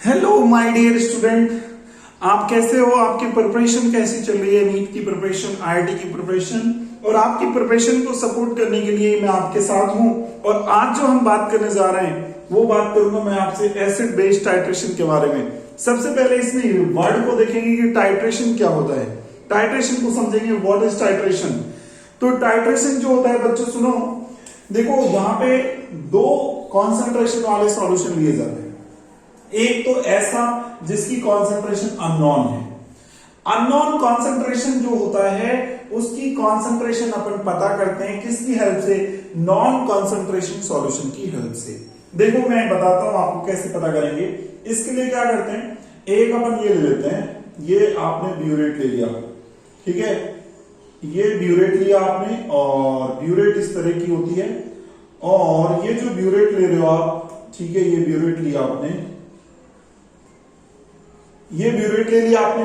Hello my dear student, आप कैसे हो? आपकी प्रिपरेशन कैसी चल रही है? नीट की प्रिपरेशन, आईआईटी की प्रिपरेशन, और आपकी प्रिपरेशन को सपोर्ट करने के लिए मैं आपके साथ हूं। और आज जो हम बात करने जा रहे हैं वो बात करूंगा मैं आपसे एसिड बेस टाइट्रेशन के बारे में। सबसे पहले इसमें वर्ड को देखेंगे कि टाइट्रेशन क्या होता है, टाइट्रेशन को समझेंगे। What is titration? तो टाइट्रेशन जो होता है बच्चों सुनो, देखो यहाँ पे दो कॉन्सेंट्रेशन वाले सॉल्यूशन लिए जाते हैं। एक तो ऐसा जिसकी कॉन्सेंट्रेशन अननोन है। अननोन कॉन्सेंट्रेशन जो होता है उसकी कॉन्सेंट्रेशन अपन पता करते हैं किसकी हेल्प से? नॉन कॉन्सेंट्रेशन सॉल्यूशन की हेल्प से। देखो मैं बताता हूं आपको कैसे पता करेंगे। इसके लिए क्या करते हैं, एक अपन ये ले लेते हैं, ये आपने ब्यूरेट ले लिया, ठीक है, ये ब्यूरेट लिया आपने, और ब्यूरेट इस तरह की होती है, और ये जो ब्यूरेट ले रहे हो आप, ठीक है, ये ब्यूरेट लिया आपने, ये ब्यूरेट ले लिया आपने,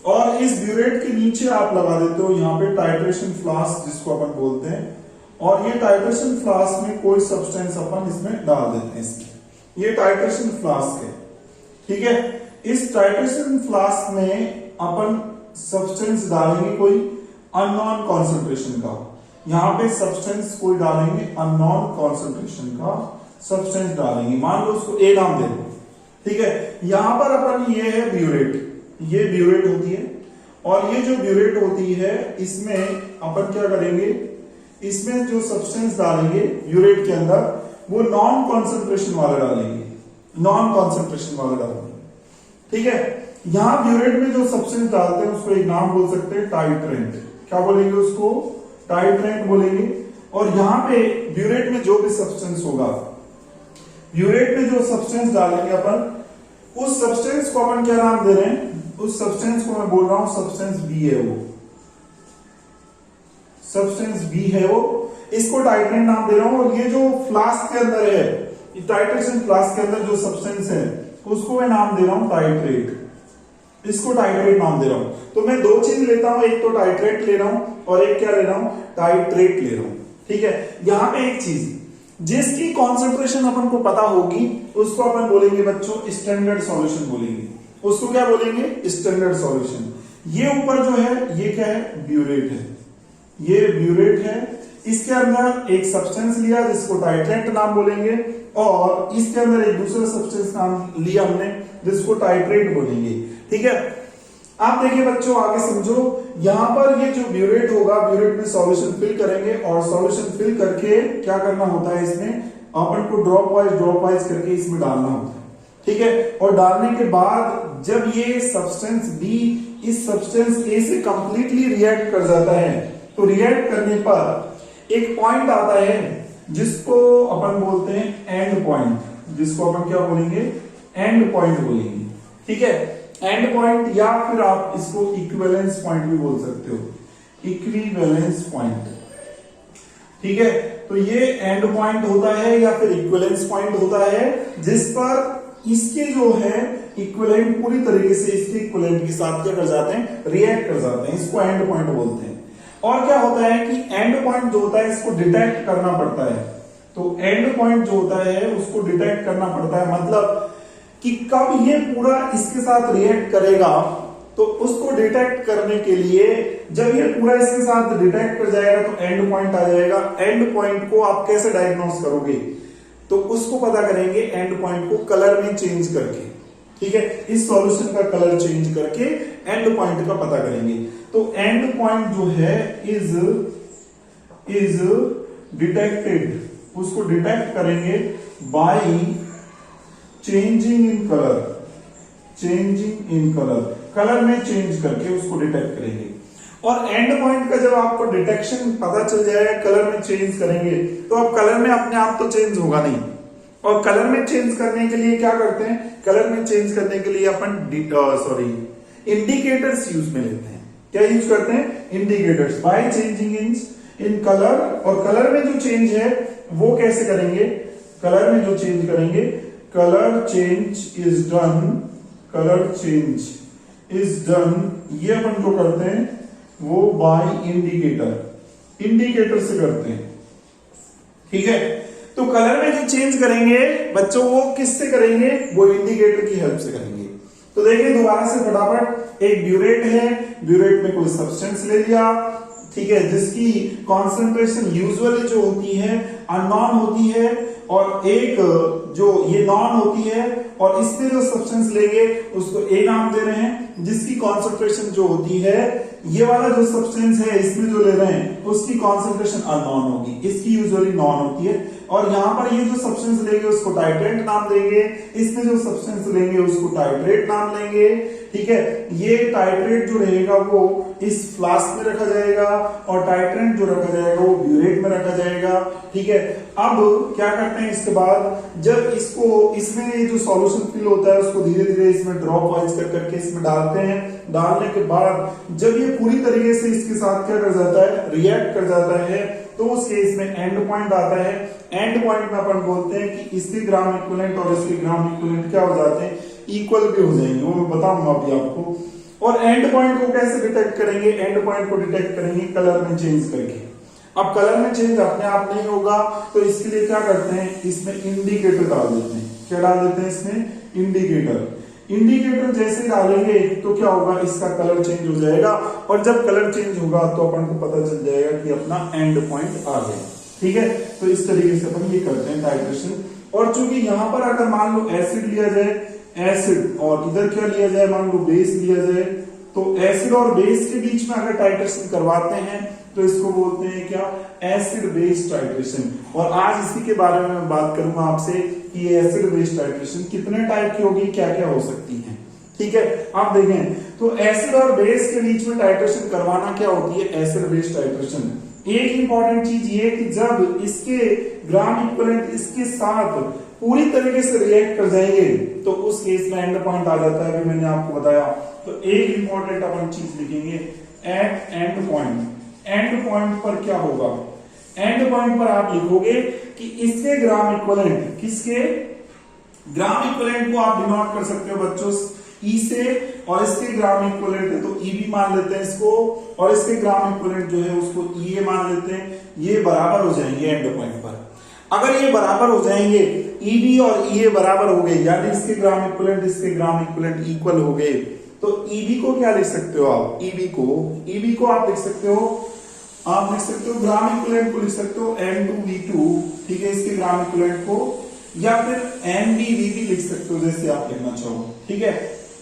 और इस ब्यूरेट के नीचे आप लगा देते हो यहां पे टाइट्रेशन फ्लास्क जिसको अपन बोलते हैं, और ये टाइट्रेशन फ्लास्क में कोई सब्सटेंस अपन इसमें डाल देते हैं। इसमें ये टाइट्रेशन फ्लास्क है, ठीक है। इस टाइट्रेशन फ्लास्क में अपन सब्सटेंस डालेंगे कोई अननोन कॉन्सेंट्रेशन का। यहां पे सब्सटेंस कोई डालेंगे अननोन कॉन्सेंट्रेशन का सब्सटेंस डालेंगे, मान लो उसको ए नाम दे दो, ठीक है। यहां पर अपन ये है ब्यूरेट, ये ब्यूरेट होती है, और ये जो ब्यूरेट होती है इसमें अपन क्या करेंगे, इसमें जो सब्सटेंस डालेंगे ब्यूरेट के अंदर वो नॉन कॉन्सेंट्रेशन वाला डालेंगे, नॉन कॉन्सेंट्रेशन वाला डालेंगे, ठीक है। यहां ब्यूरेट में जो सब्सटेंस डालते हैं उसको एक नाम बोल सकते हैं टाइट्रेंट। क्या बोलेंगे उसको? टाइट्रेंट बोलेंगे। और यहां पे ब्यूरेट में जो भी सब्सटेंस होगा, ब्यूरेट में जो सब्सटेंस डालेंगे अपन, उस सब्सटेंस को अपन क्या नाम दे रहे हैं? उस सब्सटेंस को मैं बोल रहा हूं सब्सटेंस बी है, वो सब्सटेंस बी है वो, इसको टाइट्रेंट नाम दे रहा हूं। और ये जो फ्लास्क के अंदर है, टाइट्रेशन फ्लास्क के अंदर जो सब्सटेंस है उसको मैं नाम दे रहा हूं टाइट्रेट, इसको टाइट्रेट नाम दे रहा हूं। तो मैं दो चीज लेता हूं, एक तो टाइट्रेट ले रहा हूं और एक क्या ले रहा हूं? टाइट्रेट ले रहा हूं, ठीक है। यहां पे एक चीज, जिसकी कॉन्सेंट्रेशन अपन को पता होगी उसको अपन बोलेंगे बच्चों स्टैंडर्ड सॉल्यूशन बोलेंगे। उसको क्या बोलेंगे? Standard solution. ये ऊपर जो है ये क्या है? ब्यूरेट है, ये ब्यूरेट है। इसके अंदर एक सब्सटेंस लिया जिसको टाइट्रेंट नाम बोलेंगे, और इसके अंदर एक दूसरा सब्सटेंस नाम लिया हमने जिसको टाइट्रेट बोलेंगे, ठीक है। आप देखिए बच्चों, आगे समझो। यहां पर ये जो ब्यूरेट होगा, ब्यूरेट में सॉल्यूशन फिल करेंगे, और सॉल्यूशन फिल करके क्या करना होता है, इसमें अपन को ड्रॉप वाइज करके इसमें डालना होता है, ठीक है। और डालने के बाद जब ये सब्सटेंस बी इस सब्सटेंस ए से कंप्लीटली रिएक्ट कर जाता है, तो रिएक्ट करने पर एक पॉइंट आता है जिसको अपन बोलते हैं एंड पॉइंट, जिसको अपन क्या बोलेंगे? एंड पॉइंट बोलेंगे, ठीक है। एंड पॉइंट, या फिर आप इसको इक्विवेलेंस पॉइंट भी बोल सकते हो, इक्विवेलेंस पॉइंट, ठीक है। तो ये एंड पॉइंट होता है या फिर इक्विवेलेंस पॉइंट होता है जिस पर इसके जो है इक्विवेलेंट पूरी तरीके से इसके इक्विवेलेंट के साथ क्या कर जाते हैं? रिएक्ट कर जाते हैं, इसको एंड पॉइंट बोलते हैं। और क्या होता है कि एंड पॉइंट जो होता है इसको डिटेक्ट करना पड़ता है। तो एंड पॉइंट जो होता है उसको डिटेक्ट करना पड़ता है, मतलब कि कब ये पूरा इसके साथ रिएक्ट करेगा, तो उसको डिटेक्ट करने के लिए जब ये पूरा इसके साथ डिटेक्ट कर जाएगा तो एंड पॉइंट आ जाएगा। एंड पॉइंट को आप कैसे डायग्नोस करोगे? तो उसको पता करेंगे एंड पॉइंट को कलर में चेंज करके, ठीक है। इस सॉल्यूशन का कलर चेंज करके एंड पॉइंट का पता करेंगे। तो एंड पॉइंट जो है इज डिटेक्टेड, उसको डिटेक्ट करेंगे by changing in colour, changing in colour, colour में चेंज करके उसको डिटेक्ट करेंगे। और एंड पॉइंट का जब आपको डिटेक्शन पता चल जाएगा, कलर में चेंज करेंगे, तो अब कलर में अपने आप तो चेंज होगा नहीं। और कलर में चेंज करने के लिए क्या करते हैं? कलर में चेंज करने के लिए अपन इंडिकेटर्स यूज में लेते हैं। क्या यूज करते हैं? Indicators, by changing in colour. और कलर में जो चेंज है वो कैसे करेंगे? कलर में जो चेंज करेंगे, colour change is done, colour change is done, ये अपन जो करते हैं वो बाय इंडिकेटर, इंडिकेटर से करते हैं, ठीक है। तो कलर में जो चेंज करेंगे बच्चों वो किससे करेंगे, वो इंडिकेटर की हेल्प से करेंगे। तो देखिए दोबारा से फटाफट, एक ब्यूरेट है, ब्यूरेट में कोई सब्सटेंस ले लिया, ठीक है, जिसकी कॉन्सेंट्रेशन यूजुअली जो होती है अननोन होती है, और एक जो ये नॉन होती है, और इसमें जो सब्सटेंस लेंगे उसको ए नाम दे रहे हैं, जिसकी कॉन्सेंट्रेशन जो होती है, ये वाला जो सब्सटेंस है इसमें जो ले रहे हैं उसकी कॉन्सेंट्रेशन अननोन होगी, इसकी यूजुअली नॉन होती है। और यहां पर ये जो सब्सटेंस लेंगे उसको टाइट्रेंट नाम देंगे, इसमें जो सब्सटेंस लेंगे उसको टाइट्रेट नाम लेंगे, ठीक है। ये टाइट्रेट जो रहेगा वो इस फ्लास्क में रखा जाएगा, और टाइट्रेंट जो रखा जाएगा वो ब्यूरेट में रखा जाएगा, ठीक है। अब क्या करते हैं इसके बाद, जब इसको इसमें ये जो सॉल्यूशन फिल होता है उसको धीरे धीरे इसमें ड्रॉप वाइज कर करके इसमें डालते हैं। डालने के बाद जब ये पूरी तरीके से इसके साथ क्या कर जाता है, रिएक्ट कर जाता है, तो उस केस में एंड पॉइंट आता है। एंड पॉइंट में अपन बोलते हैं कि इसके ग्राम इक्विवेलेंट और इसके ग्राम इक्विवेलेंट क्या हो जाते हैं, इक्वल भी हो जाएंगे, वो मैं बताऊंगा अभी आपको। और एंड पॉइंट को कैसे डिटेक्ट करेंगे, एंड पॉइंट को डिटेक्ट करेंगे कलर में चेंज करके। अब कलर में चेंज अपने आप नहीं होगा, तो इसके लिए क्या करते हैं, इसमें इंडिकेटर डाल देते हैं। क्या डाल देते हैं इसमें, इंडिकेटर। इंडिकेटर जैसे डालेंगे तो क्या होगा, इसका कलर चेंज हो जाएगा, और जब कलर चेंज होगा तो अपन को पता चल जाएगा कि अपना एंड पॉइंट आ गया, ठीक है। तो इस तरीके से अपन ये करते हैं टाइट्रेशन। और चूंकि यहां पर अगर मान लो एसिड लिया जाए, एसिड, और इधर क्या लिया जाए, मान लो बेस लिया जाए, तो एसिड और बेस के बीच में अगर टाइट्रेशन करवाते हैं तो इसको बोलते हैं क्या, एसिड बेस टाइट्रेशन। और आज इसी के बारे में मैं बात करूंगा आपसे कि ये एसिड बेस टाइट्रेशन कितने टाइप की होगी, क्या क्या हो सकती है, ठीक है। आप देखें तो एसिड और बेस के बीच में टाइट्रेशन करवाना क्या होती है, एसिड बेस टाइट्रेशन। एक इंपॉर्टेंट चीज ये कि जब इसके ग्राम इक्विवेलेंट इसके साथ पूरी तरीके से रिएक्ट कर जाएंगे तो उस केस में एंड पॉइंट आ जाता है, मैंने आपको बताया। तो एक इंपॉर्टेंट अपन चीज लिखेंगे, at end point. End point पर क्या होगा, एंड पॉइंट पर आप लिखोगे कि इसके ग्राम इक्विवेलेंट, किसके ग्राम इक्विवेलेंट को आप डिनोट कर सकते हो बच्चों ई से, और इसके ग्राम इक्विवेलेंट है तो ई भी मान लेते हैं इसको, और इसके ग्राम इक्विवेलेंट जो है उसको ई ए मान लेते हैं। ये बराबर हो जाएंगे एंड पॉइंट पर। अगर ये बराबर हो जाएंगे, ई बी और ई ए बराबर हो गए, यानी इसके ग्राम इक्विवेलेंट इसके ग्राम इक्विवेलेंट इक्वल हो गए, तो ईबी को क्या लिख सकते हो आप, ईबी को आप लिख सकते हो, आप लिख सकते हो ग्राम इक्विवेलेंट को लिख सकते हो N2V2, ठीक है, इसके ग्राम इक्विवेलेंट को, या फिर NBVB लिख सकते हो, जैसे आप लिखना चाहो, ठीक है।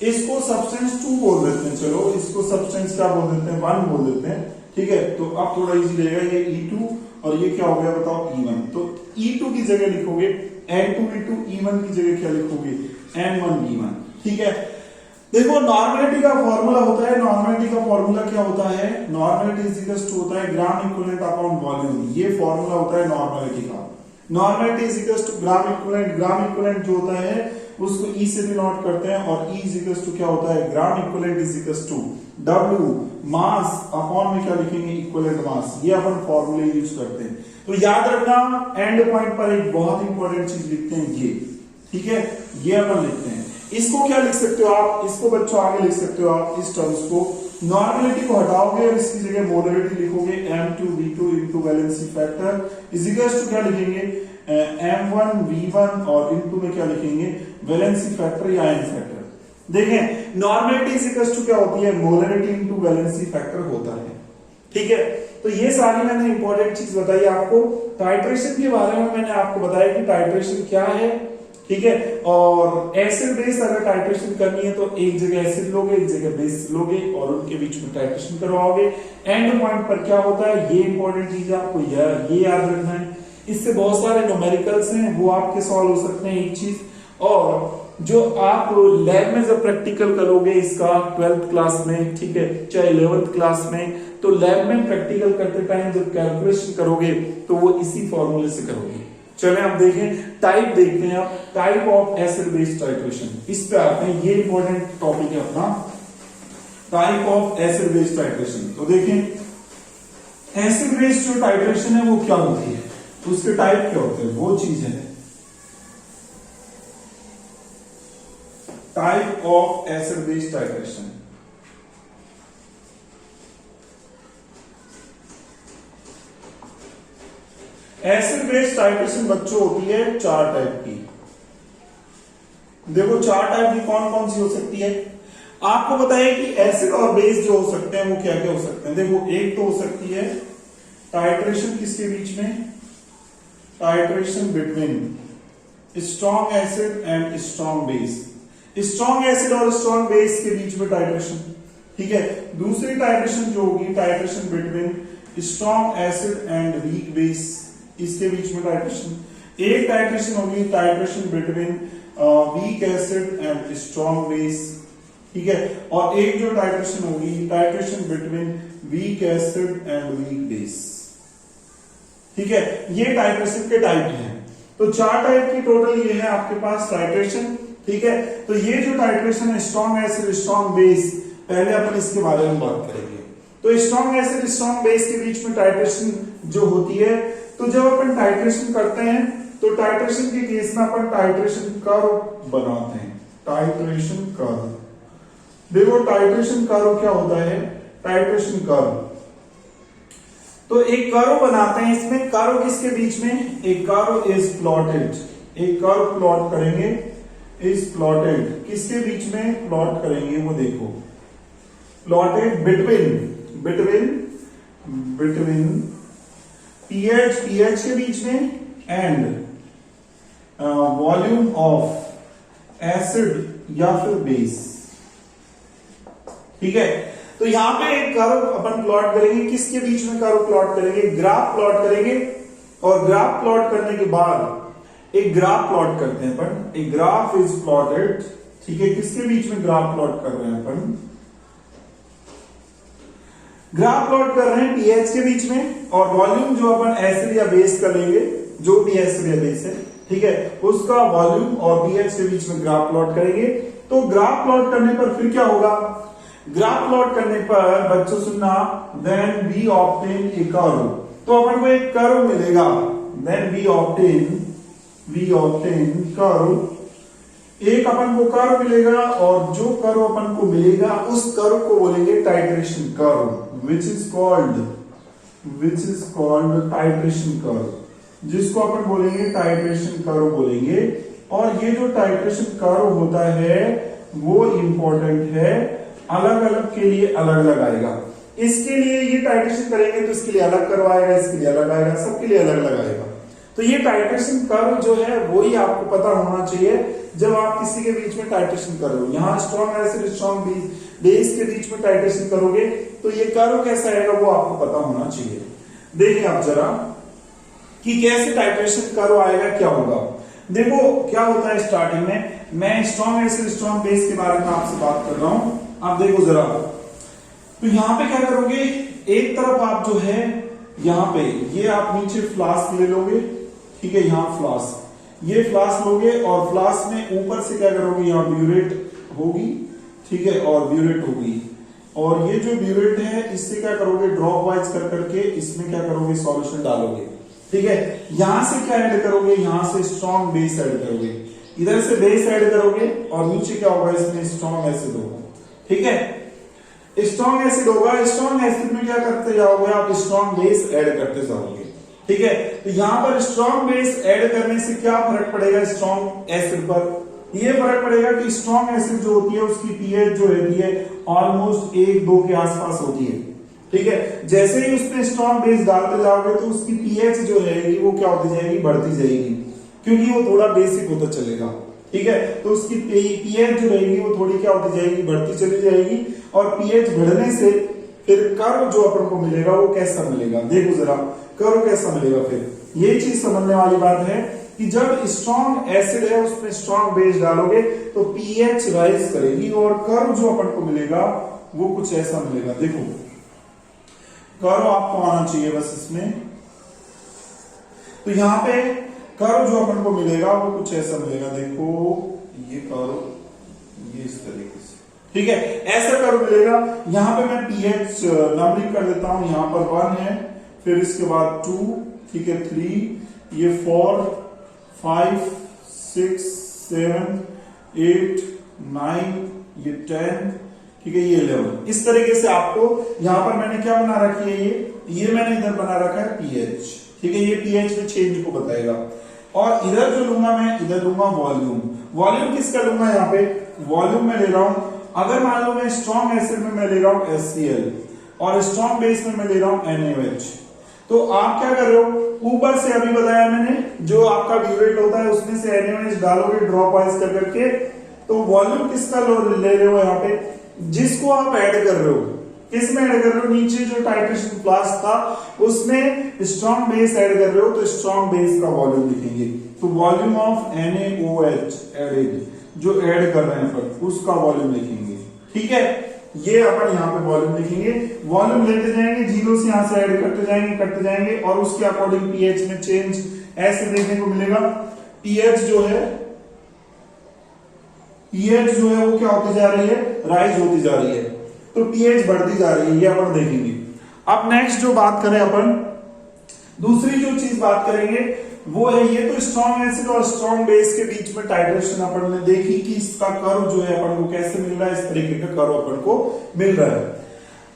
इसको सब्सटेंस 2 बोल देते हैं, चलो इसको सब्सटेंस क्या बोल देते हैं, 1 बोल देते हैं, ठीक है। तो अब थोड़ा इजी रहेगा, ये E2 और ये क्या हो गया बताओ, E1। तो E2 की जगह लिखोगे N2V2, E1 की जगह क्या लिखोगे, N1V1, ठीक है। देखो नॉर्मलिटी का फॉर्मूला होता है, नॉर्मलिटी का फॉर्मूला क्या होता है, नॉर्मलिटी इज इक्वल टू होता है ग्राम इक्विवेलेंट अपॉन वॉल्यूम, ये फॉर्मूला होता है नॉर्मलिटी का। Normality is equal to gram equivalent, gram equivalent जो होता है उसको ई से भी नोट करते हैं, और ई इज इक्वल टू क्या होता है, gram equivalent is equal to W mass upon में क्या लिखेंगे, इक्विवेलेंट मास, ये अपन फॉर्मूले यूज करते हैं। तो याद रखना एंड पॉइंट पर एक बहुत इंपॉर्टेंट चीज लिखते हैं ये, ठीक है, ये अपन लिखते हैं। इसको क्या लिख सकते हो आप, इसको बच्चों आगे लिख सकते हो आप, इस टर्म्स को, नॉर्मलिटी को हटाओगे और इसकी जगह मोलरिटी लिखोगे M2V2 into valency factor is equal to क्या लिखेंगे, M1V1, और इनटू में क्या लिखेंगे, वैलेंसी फैक्टर या एन फैक्टर। देखें नॉर्मलिटी इज इक्वल टू क्या होती है, मोलरिटी इनटू वैलेंसी फैक्टर होता है, ठीक है। तो ये सारी मैंने इंपॉर्टेंट चीज बताई आपको। टाइट्रेशन के बारे में मैंने आपको बताया कि टाइट्रेशन क्या है, ठीक है। और एसिड बेस अगर टाइट्रेशन करनी है तो एक जगह एसिड लोगे, एक जगह बेस लोगे, और उनके बीच में टाइट्रेशन करवाओगे। एंड पॉइंट पर क्या होता है, ये इंपॉर्टेंट चीज आपको ये याद रखना है। इससे बहुत सारे न्यूमेरिकल्स हैं, वो आपके सॉल्व हो सकते हैं, एक चीज। और जो आप लैब में जब प्रैक्टिकल करोगे इसका 12th क्लास में, ठीक है, चाहे 11th क्लास में, तो लैब में प्रैक्टिकल करते टाइम जब कैलकुलेशन करोगे तो वो इसी फॉर्मूले से करोगे। चले आप देखें, टाइप देखते हैं आप, type of acid base titration, इस पे आते हैं, ये इंपॉर्टेंट टॉपिक है अपना, type of acid base titration. तो देखें एसिड बेस जो टाइट्रेशन है वो क्या होती है, उसके टाइप क्या होते हैं, वो चीज है type of acid base titration. Acid base titration बच्चों होती है 4 टाइप की। देखो 4 टाइप की कौन कौन सी हो सकती है। आपको पता है कि एसिड और बेस जो हो सकते हैं वो क्या क्या हो सकते हैं। देखो एक तो हो सकती है टाइट्रेशन किसके बीच में, titration between strong acid and strong base, strong acid और स्ट्रॉन्ग बेस के बीच में टाइट्रेशन, ठीक है। दूसरी टाइट्रेशन जो होगी titration between strong acid and weak base, इसके बीच में टाइट्रेशन। एक टाइट्रेशन होगी titration between weak acid and strong base, ठीक है। और एक जो टाइट्रेशन होगी titration between weak acid and weak base, ठीक है। ये टाइट्रेशन के टाइप हैं। तो 4 टाइप की टोटल ये है आपके पास टाइट्रेशन, ठीक है। तो ये जो टाइट्रेशन है स्ट्रॉन्ग एसिड स्ट्रॉन्ग बेस, पहले अपन इसके बारे में बात करेंगे। तो स्ट्रॉन्ग एसिड स्ट्रॉन्ग बेस के बीच में टाइट्रेशन जो होती है, तो जब अपन टाइट्रेशन करते हैं तो टाइट्रेशन के केस में अपन टाइट्रेशन कर्व बनाते हैं, टाइट्रेशन कर्व। देखो टाइट्रेशन कर्व क्या होता है, टाइट्रेशन कर्व, तो एक कर्व बनाते हैं। इसमें कर्व किसके बीच में, एक कर्व इज प्लॉटेड, एक कर्व प्लॉट करेंगे, इज प्लॉटेड किसके बीच में प्लॉट करेंगे, वो देखो प्लॉटेड बिटवीन पीएच के बीच में एंड वॉल्यूम ऑफ एसिड या फिर बेस, ठीक है। तो यहां पे एक कर्व अपन प्लॉट करेंगे, किसके बीच में कर्व प्लॉट करेंगे, ग्राफ प्लॉट करेंगे। और ग्राफ प्लॉट करने के बाद एक ग्राफ प्लॉट करते हैं अपन, एक ग्राफ इज प्लॉटेड, ठीक है। किसके बीच में ग्राफ प्लॉट कर रहे हैं अपन, ग्राफ प्लॉट कर रहे हैं पीएच के बीच में, और वॉल्यूम जो अपन एसिड या बेस का लेंगे, जो भी एसिड या बेस है, ठीक है, उसका वॉल्यूम और पीएच के बीच में ग्राफ प्लॉट करेंगे। तो ग्राफ प्लॉट करने पर फिर क्या होगा, ग्राफ प्लॉट करने पर बच्चों सुनना, then we obtain a curve, तो अपन को एक कर्व मिलेगा, देन वी ऑब्टेन कर्व, एक अपन को कर्व मिलेगा, और जो कर्व अपन को मिलेगा उस कर्व को बोलेंगे titration curve, which is called titration curve, जिसको अपन बोलेंगे टाइट्रेशन कर्व बोलेंगे। और ये जो टाइट्रेशन कर्व होता है वो इंपॉर्टेंट है, अलग अलग के लिए अलग अलग आएगा। इसके लिए ये टाइट्रेशन करेंगे तो इसके लिए अलग कर्व आएगा, इसके लिए अलग आएगा, सबके लिए अलग अलग आएगा। तो ये टाइट्रेशन कर्व जो है वही आपको पता होना चाहिए जब आप किसी के बीच में टाइट्रेशन करोगे। यहाँ स्ट्रॉन्ग एसिड स्ट्रॉन्ग बेस के बीच में टाइट्रेशन करोगे तो ये कर्व कैसा आएगा वो आपको पता होना चाहिए। देखिए आप जरा कि कैसे टाइट्रेशन कर्व आएगा, क्या होगा। देखो क्या होता है, स्टार्टिंग में मैं स्ट्रॉन्ग एसिड स्ट्रॉन्ग बेस के बारे में आपसे बात कर रहा हूं। आप देखो जरा, तो यहां पे क्या करोगे, एक तरफ आप जो है यहां पे ये आप नीचे फ्लास्क ले लोगे, ठीक है, यहां फ्लास्क, ये फ्लास्क लोगे और फ्लास्क में ऊपर से क्या करोगे, यहां ब्यूरेट होगी, ठीक है, और ब्यूरेट होगी, और ये जो ब्यूरेट है इससे क्या करोगे, ड्रॉप वाइज कर करके इसमें क्या करोगे, सॉल्यूशन डालोगे, ठीक है। यहां से क्या ऐड करोगे, यहां से स्ट्रॉन्ग बेस ऐड करोगे, इधर से बेस ऐड करोगे और नीचे क्या होगा, इसमें स्ट्रॉन्ग एसिड होगा, ठीक है। स्ट्रॉन्ग एसिड होगा, स्ट्रॉन्ग एसिड में क्या करते जाओगे आप, स्ट्रॉन्ग बेस ऐड करते जाओगे, ठीक है। तो यहां पर स्ट्रॉन्ग बेस ऐड करने से क्या फर्क पड़ेगा स्ट्रॉन्ग एसिड पर, ये फर्क पड़ेगा कि स्ट्रॉन्ग एसिड जो होती है उसकी पीएच जो रहती है ऑलमोस्ट 1-2 के आसपास होती है, ठीक है। जैसे ही उसमें स्ट्रॉन्ग बेस डालते जाओगे तो उसकी पीएच जो रहेगी वो क्या होती जाएगी, बढ़ती जाएगी, क्योंकि वो थोड़ा बेसिक होता चलेगा, ठीक है। तो उसकी पीएच जो रहेगी वो थोड़ी क्या होती जाएगी, बढ़ती चली जाएगी, और पीएच बढ़ने से फिर कर्व जो अपन को मिलेगा वो कैसा मिलेगा, देखो जरा कर्व कैसा मिलेगा। फिर ये चीज समझने वाली बात है कि जब स्ट्रॉन्ग एसिड है उसमें स्ट्रॉन्ग बेस डालोगे तो पीएच राइज करेगी, और कर्व जो अपन को मिलेगा वो कुछ ऐसा मिलेगा। देखो कर्व आपको आना चाहिए बस इसमें, तो यहां पे कर्व जो अपन को मिलेगा वो कुछ ऐसा मिलेगा, देखो ये कर्व ये इस तरीके से, ठीक है, ऐसा कर्व मिलेगा। यहां पे मैं पीएच नंबरिंग कर देता हूं, यहां पर 1 है, फिर इसके बाद 2, ठीक है, 3, ये 4, 5, 6, 7, 8, 9, ये 10, ठीक है, ये 11। इस तरीके से आपको यहां पर मैंने क्या बना रखी है, ये मैंने इधर बना रखा है पीएच, ठीक है, ये पीएच में चेंज को बताएगा। और इधर जो लूंगा मैं, इधर लूंगा वॉल्यूम। वॉल्यूम किसका लूंगा यहाँ पे, वॉल्यूम में ले रहा हूं, अगर मान लो मैं स्ट्रॉन्ग एसिड में मैं ले रहा हूं HCl और स्ट्रॉन्ग बेस में मैं ले रहा हूं NaOH, तो आप क्या कर रहे हो, ऊपर से अभी बताया मैंने जो आपका ब्यूरेट होता है उसमें से NaOH डालोगे ड्रॉप वाइज कर करके, तो वॉल्यूम किसका ले रहे हो यहाँ पे, जिसको आप ऐड कर रहे हो, किस में ऐड कर रहे हो, नीचे जो टाइट्रेशन फ्लास्क था उसमें स्ट्रॉन्ग बेस ऐड कर रहे हो तो स्ट्रॉन्ग बेस का वॉल्यूम लिखेंगे। तो वॉल्यूम ऑफ NaOH एडेड, जो ऐड कर रहे हैं अपन उसका वॉल्यूम लिखेंगे। ठीक है, ये अपन यहाँ पे वॉल्यूम लिखेंगे, वॉल्यूम लेते जाएंगे, जीरो से यहां से ऐड करते जाएंगे और उसके अकॉर्डिंग पीएच में चेंज ऐसे देखने को मिलेगा। पीएच जो है वो क्या होती जा रही है, राइज होती जा रही है, तो पीएच बढ़ती जा रही है, ये अपन देखेंगे। अब नेक्स्ट जो बात करें अपन, दूसरी जो चीज बात करेंगे वो है, ये तो स्ट्रॉन्ग एसिड और स्ट्रॉन्ग बेस के बीच में टाइट्रेशन अपन ने देखी कि इसका कर्व जो है अपन को कैसे मिल रहा है, इस तरीके का कर्व अपन को मिल रहा है।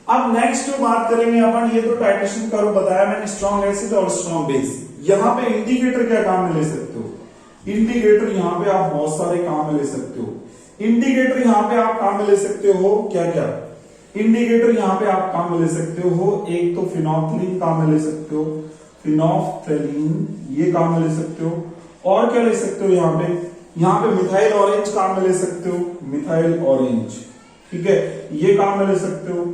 अब नेक्स्ट जो बात करेंगे अपन, ये तो टाइट्रेशन कर्व बताया मैंने स्ट्रॉन्ग एसिड और स्ट्रॉन्ग बेस। यहाँ पे इंडिकेटर क्या काम में ले सकते हो, इंडिकेटर यहाँ पे आप बहुत सारे काम में ले सकते हो। इंडिकेटर यहाँ पे आप काम में ले सकते हो क्या क्या, इंडिकेटर यहाँ पे आप काम में ले सकते हो, एक तो फिनोल्फथालीन काम में ले सकते हो, फिनोल्फथालीन ये काम में ले सकते हो, और क्या ले सकते हो यहाँ पे मिथाइल ऑरेंज काम में ले सकते हो, मिथाइल ऑरेंज, ठीक है, ये काम में ले सकते हो,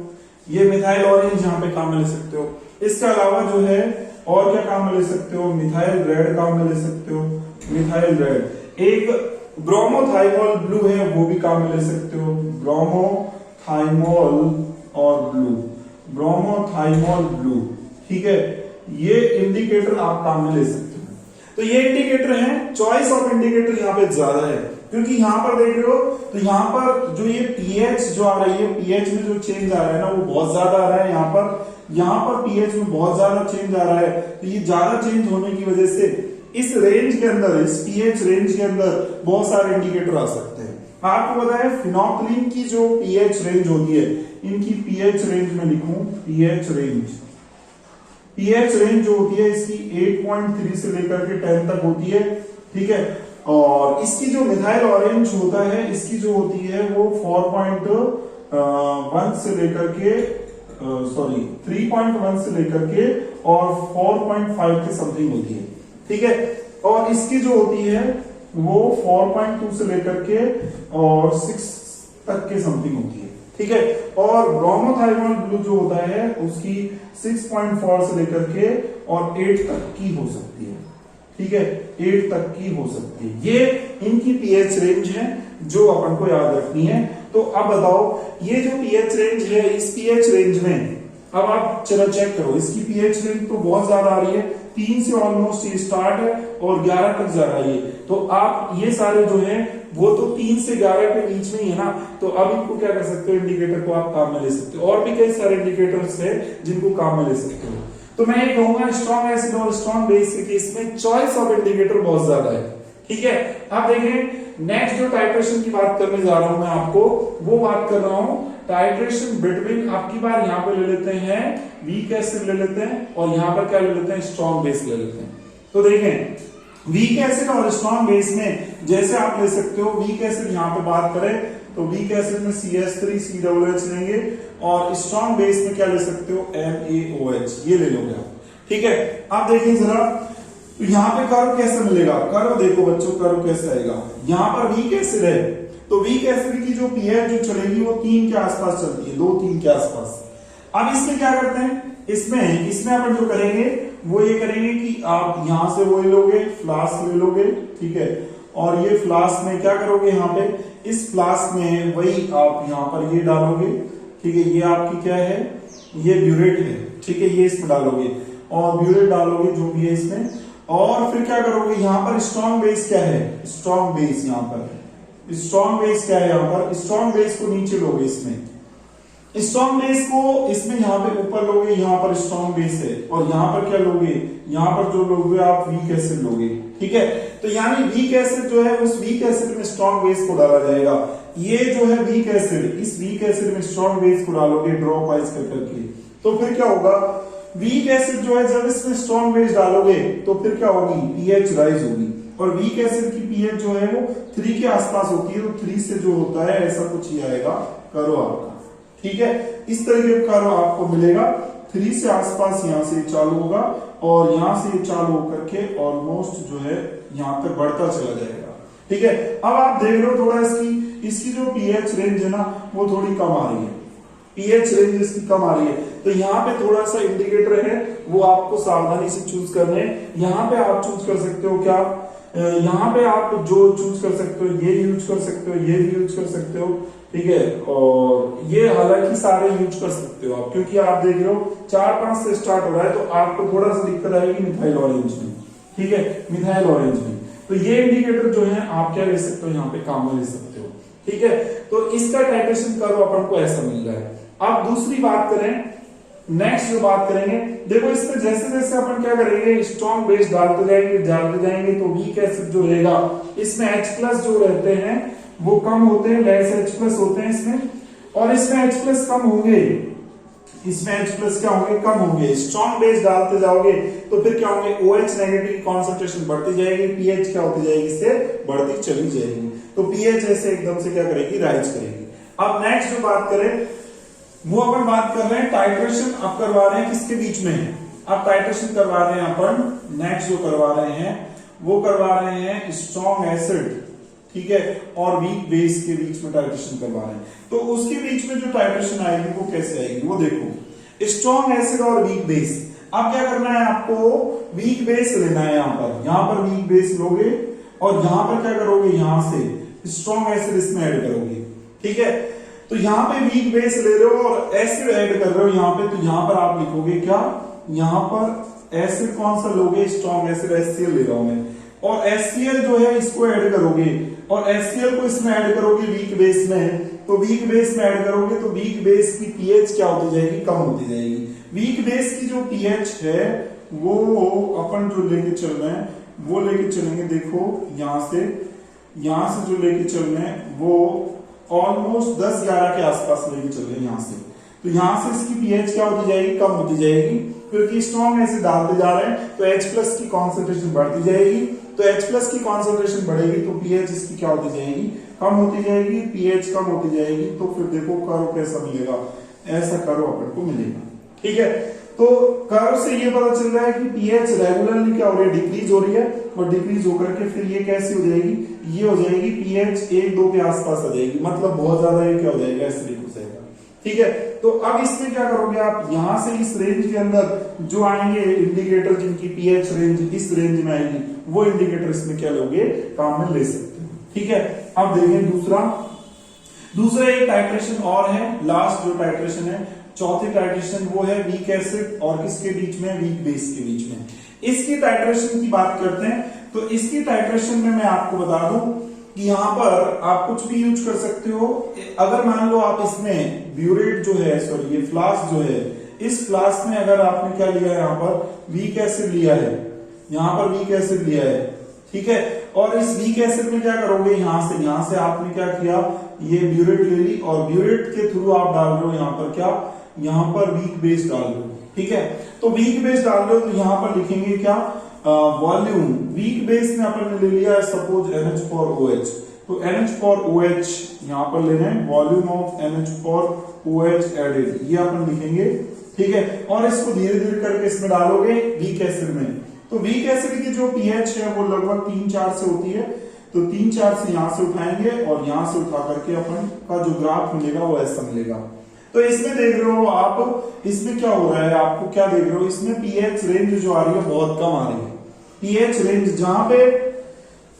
ये मिथाइल ऑरेंज यहाँ पे काम में ले सकते हो। इसके अलावा जो है और क्या काम में ले सकते हो, मिथाइल रेड काम में ले सकते हो, मिथाइल रेड, एक ब्रोमोथाइमोल ब्लू है वो भी काम में ले सकते हो, ब्रोमोथाइमोल और ब्लू, ब्रोमोथाइमोल ब्लू, ठीक है, ये इंडिकेटर आप काम में ले सकते हो। तो ये इंडिकेटर है, चॉइस ऑफ इंडिकेटर यहाँ पे ज्यादा है क्योंकि यहाँ पर देख रहे हो तो यहाँ पर जो ये पीएच जो आ रही है, पीएच में जो चेंज आ रहा है ना वो बहुत ज्यादा आ रहा है, यहाँ पर पीएच में बहुत ज्यादा चेंज आ रहा है। तो ये ज्यादा चेंज होने की वजह से इस रेंज के अंदर, इस पीएच रेंज के अंदर बहुत सारे इंडिकेटर आ सकते हैं। आपको पता है फिनोल्फथालीन की जो पीएच रेंज होती है, इनकी पीएच रेंज में लिखूं, पीएच रेंज जो होती है इसकी 8.3 से लेकर के 10 तक होती है, ठीक है। और इसकी जो मिथाइल ऑरेंज होता है, इसकी जो होती है वो 4.1 से लेकर के 3.1 से लेकर के और 4.5 के समथिंग होती है, ठीक है। और इसकी जो होती है वो 4.2 से लेकर के और 6 तक के समथिंग होती है, ठीक है। और ब्रोमोथाइमोल ब्लू जो होता है उसकी 6.4 से लेकर के और 8 तक की हो सकती है, ठीक है, 8 तक की हो सकती है। ये इनकी पीएच रेंज है जो अपन को याद रखनी है। तो अब बताओ ये जो पीएच रेंज है, इस पीएच रेंज में अब आप चलो चेक करो, इसकी पीएच रेंज तो बहुत ज्यादा आ रही है, 3 से ऑलमोस्ट ये स्टार्ट है और 11 तक जा रहा है। तो आप ये सारे जो है वो तो 3 से 11 के बीच में ही है ना, तो अब इनको क्या कर सकते हो, इंडिकेटर को आप काम में ले सकते हो। और भी कई सारे इंडिकेटर्स है जिनको काम में ले सकते हो। तो मैं ये कहूंगा स्ट्रॉन्ग एसिड और स्ट्रॉन्ग बेस के केस में चॉइस ऑफ इंडिकेटर बहुत ज्यादा है, ठीक है। आप देखें नेक्स्ट जो टाइट्रेशन की बात करने जा रहा हूं मैं आपको, वो बात कर रहा हूं टाइट्रेशन बिटवीन, आपकी बार यहां पे ले लेते हैं वीक एसिड ले लेते हैं और यहां पर क्या ले लेते हैं, स्ट्रॉन्ग बेस ले लेते हैं। तो देखें वीक एसिड और स्ट्रॉन्ग बेस में जैसे आप ले सकते हो, वीक एसिड यहां पे बात करें तो वीक एसिड में CH3 COOH लेंगे और स्ट्रॉन्ग बेस में क्या ले सकते हो, MaOH, ये ले लोगे आप, ठीक है। आप देखिए जरा तो यहाँ पे कर्व कैसे मिलेगा, कर्व देखो बच्चों, कर्व कैसे आएगा। यहाँ पर वीक एसिड है तो वीक एसिड की जो पीएच जो चलेगी वो 3 के आसपास चलती है, 2-3 के आसपास। अब इसमें क्या करते हैं, इसमें अपन जो करेंगे वो ये करेंगे कि आप यहां से वो लोगे, फ्लास्क ले लोगे, ठीक है। और ये फ्लास्क में क्या करोगे, यहाँ पे इस फ्लास्क में वही आप यहाँ पर ये डालोगे, ठीक है। ये आपकी क्या है, ये ब्यूरेट है, ठीक है, ये इसमें डालोगे और ब्यूरेट डालोगे जो भी है इसमें। और फिर क्या करोगे, यहाँ पर स्ट्रॉन्ग बेस क्या है, स्ट्रॉन्ग बेस, यहाँ पर स्ट्रॉन्ग बेस क्या है, यहाँ पर स्ट्रॉन्ग बेस को नीचे लोगे, इसमें स्ट्रॉन्ग बेस को इसमें यहाँ पे ऊपर लोगे, यहाँ पर स्ट्रॉन्ग बेस है और यहाँ पर क्या लोगे, यहाँ पर जो लोगे आप वीक एसिड लोगे, ठीक है। तो यानी वीक एसिड जो है उस वीक एसिड में स्ट्रॉन्ग बेस को डाला जाएगा। ये जो है वीक एसिड, इस वीक एसिड में स्ट्रॉन्ग बेस को डालोगे ड्रॉप वाइज करके। तो फिर क्या होगा, वीक एसिड जो है जब इसमें स्ट्रॉन्ग बेस डालोगे तो फिर क्या होगी, पीएच राइज होगी। और वीक एसिड की पीएच जो है वो 3 के आसपास होती है, तो 3 से जो होता है ऐसा कुछ ही आएगा कर्व आपका। ठीक है, इस तरीके का कर्व आपको मिलेगा। 3 से आसपास यहां से चालू होगा और यहां से चालू होकर के ऑलमोस्ट जो है यहां तक बढ़ता चला जाएगा। ठीक है, अब आप देख रहे हो थोड़ा इसकी जो पीएच रेंज है ना वो थोड़ी कम आ रही है, पीएच रेंज इसकी कम आ रही है। तो यहाँ पे थोड़ा सा इंडिकेटर है वो आपको सावधानी से चूज करने हैं। यहाँ पे आप चूज कर सकते हो क्या, यहाँ पे आप जो चूज कर सकते हो ये यूज कर सकते हो, ये भी यूज कर सकते हो। ठीक है, और ये हालांकि सारे यूज कर सकते हो आप, क्योंकि आप देख रहे हो 4-5 से स्टार्ट हो रहा है तो आपको थोड़ा सा दिक्कत आएगी मिथाइल ऑरेंज में। ठीक है, मिथाइल ऑरेंज में तो ये इंडिकेटर जो है आप क्या ले सकते हो, यहाँ पे काम में ले सकते हो। ठीक है, तो इसका टाइट्रेशन कर्व अपन को ऐसा मिल रहा है। अब दूसरी बात करें, नेक्स्ट जो बात करेंगे, देखो इसमें जैसे जैसे अपन क्या करेंगे, स्ट्रॉन्ग बेस डालते जाएंगे तो वीक एसिड जो रहेगा इसमें H+ जो रहते हैं वो कम होते हैं, लेस H+ होते हैं इसमें, और इसमें H+ कम होंगे, इसमें H+ क्या होंगे, कम होंगे। स्ट्रॉन्ग बेस डालते जाओगे तो फिर क्या होंगे, OH नेगेटिव कॉन्सेंट्रेशन बढ़ती जाएगी, पीएच क्या होती जाएगी, इससे बढ़ती चली जाएगी। तो पीएच ऐसे एकदम से क्या करेगी, राइज करेगी। अब नेक्स्ट जो बात करें वो अपन बात कर रहे हैं टाइट्रेशन अब करवा रहे हैं किसके बीच में, अब टाइट्रेशन करवा रहे हैं अपन, नेक्स्ट जो करवा रहे हैं वो करवा रहे हैं स्ट्रॉन्ग एसिड, ठीक है, और वीक बेस के बीच में टाइट्रेशन करवा रहे हैं। तो उसके बीच में जो टाइट्रेशन आएगी वो कैसे आएगी, वो देखो, स्ट्रॉन्ग एसिड और वीक बेस। अब क्या करना है आपको, वीक बेस लेना है, यहां पर वीक बेस लोगे और यहां पर क्या करोगे, यहां से स्ट्रॉन्ग एसिड इसमें ऐड करोगे। ठीक है, तो यहां पे वीक बेस ले रहे हो और एसिड ऐड कर रहे हो यहां पे, तो यहां पर आप लिखोगे क्या, यहां पर एसिड कौन सा लोगे, स्ट्रॉन्ग एसिड HCl ले रहा हूं मैं, और HCl जो है इसको ऐड करोगे और HCl को इसमें ऐड करोगे वीक बेस में, तो वीक बेस में ऐड करोगे तो वीक बेस की पीएच क्या होती जाएगी, कम होती जाएगी। वीक बेस की जो पीएच है वो अपन जो लेके चल रहे हैं वो लेके चलेंगे, देखो यहां से जो लेके चल रहे हैं वो ऑलमोस्ट 10-11 के आसपास लेके चल रहे हैं यहां से, तो यहां से इसकी पीएच क्या होती जाएगी, कम होती जाएगी, क्योंकि स्ट्रॉन्ग एसिड डालते जा रहे हैं तो H+ की कॉन्सेंट्रेशन बढ़ती जाएगी, तो H+ की कॉन्सेंट्रेशन बढ़ेगी तो पीएच इसकी क्या होती जाएगी, कम होती जाएगी, पीएच कम होती जाएगी, तो फिर देखो कर्व कैसा मिलेगा, ऐसा कर्व अपन को मिलेगा। ठीक है, तो कर्व से ये पता चल रहा है कि पीएच रेगुलरली क्या हो रही है, डिक्रीज हो रही है, और डिक्रीज होकर के फिर ये कैसी हो जाएगी, ये हो जाएगी पीएच 1-2 के आसपास आ जाएगी, मतलब बहुत ज्यादा ये क्या हो जाएगा, एसिडिक हो जाएगा। ठीक है, तो अब इसमें क्या करोगे आप, यहां से इस रेंज के अंदर जो आएंगे इंडिकेटर जिनकी पीएच रेंज इस रेंज में आएगी वो इंडिकेटर इसमें क्या लोगे, काम में ले सकते हो। ठीक है, अब देखें दूसरा एक टाइट्रेशन और है, लास्ट जो टाइट्रेशन है, चौथी टाइट्रेशन वो है वीक एसिड और किसके बीच में, वीक बेस के बीच में। इसकी टाइट्रेशन की बात करते हैं, तो इसकी टाइट्रेशन में मैं आपको बता दूं कि यहां पर आप कुछ भी यूज कर सकते हो। अगर मान लो आप इसमें ब्यूरेट जो है, सॉरी ये फ्लास्क जो है, इस फ्लास्क में अगर आपने क्या लिया है, यहाँ पर वीक एसिड लिया है, यहां पर वीक एसिड लिया है, ठीक है, और इस वीक एसिड में क्या करोगे, यहां से आपने क्या किया, ये ब्यूरेट ले ली और ब्यूरेट के थ्रू आप डाल रहे हो यहाँ पर क्या, यहाँ पर वीक बेस डाल रहे हो। ठीक है, तो वीक बेस डाल रहे हो तो यहाँ पर लिखेंगे क्या, वॉल्यूम, वीक बेस में अपन ने ले लिया है सपोज NH4OH, तो NH4OH यहाँ पर ले रहे हैं, वॉल्यूम ऑफ NH4OH एडेड, ये अपन लिखेंगे। ठीक है, और इसको धीरे धीरे करके इसमें डालोगे वीक एसिड में, तो वीक एसिड की जो पीएच है वो लगभग 3-4 से होती है, तो 3-4 से यहां से उठाएंगे और यहां से उठा करके अपन का जो ग्राफ मिलेगा वो ऐसा मिलेगा। तो इसमें देख रहे हो आप, इसमें क्या हो रहा है, आपको क्या देख रहे हो, इसमें पीएच रेंज जो आ रही है बहुत कम आ रही है, पीएच रेंज जहां पे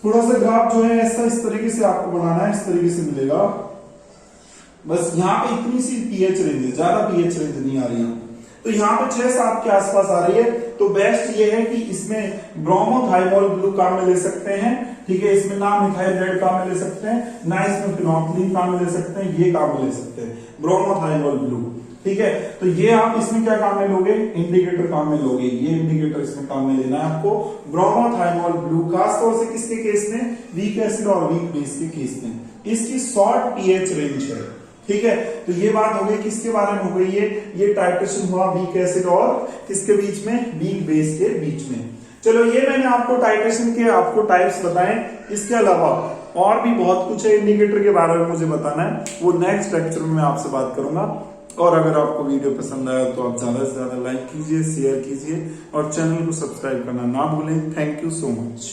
थोड़ा सा ग्राफ जो है ऐसा इस तरीके से आपको बनाना है, इस तरीके से मिलेगा, बस यहाँ पे इतनी सी पीएच रेंज है, ज्यादा पीएच रेंज नहीं आ रही है, तो यहाँ पे 6-7 के आसपास आ रही है। तो बेस्ट ये है कि इसमें ब्रोमोथाइमोल ब्लू काम में ले सकते हैं, ठीक है, इसमें ना मिथाइल रेड काम में ले सकते हैं, ना इसमें फिनोक्सिलिन काम में ले सकते हैं, ये काम में ले सकते हैं ब्रोमोथाइमोल ब्लू। ठीक है, तो ये आप इसमें क्या काम में लोगे, इंडिकेटर काम में लोगे, ये इंडिकेटर इसमें काम में लेना है आपको, ब्रोमोथाइमोल ब्लू, खासतौर से किसके केस में, वीक एसिड और वीक बेस के केस में, इसकी शॉर्ट पीएच रेंज है। ठीक है, तो ये बात हो गई किसके बारे में हो गई, ये टाइट्रेशन हुआ वीक एसिड और किसके बीच में, वीक बेस के बीच में। चलो ये मैंने आपको टाइट्रेशन के आपको टाइप्स बताए, इसके अलावा और भी बहुत कुछ है इंडिकेटर के बारे में मुझे बताना है, वो नेक्स्ट लेक्चर में मैं आपसे बात करूंगा। और अगर आपको वीडियो पसंद आया तो आप ज्यादा से ज्यादा लाइक कीजिए, शेयर कीजिए और चैनल को सब्सक्राइब करना ना भूलें। Thank you so much.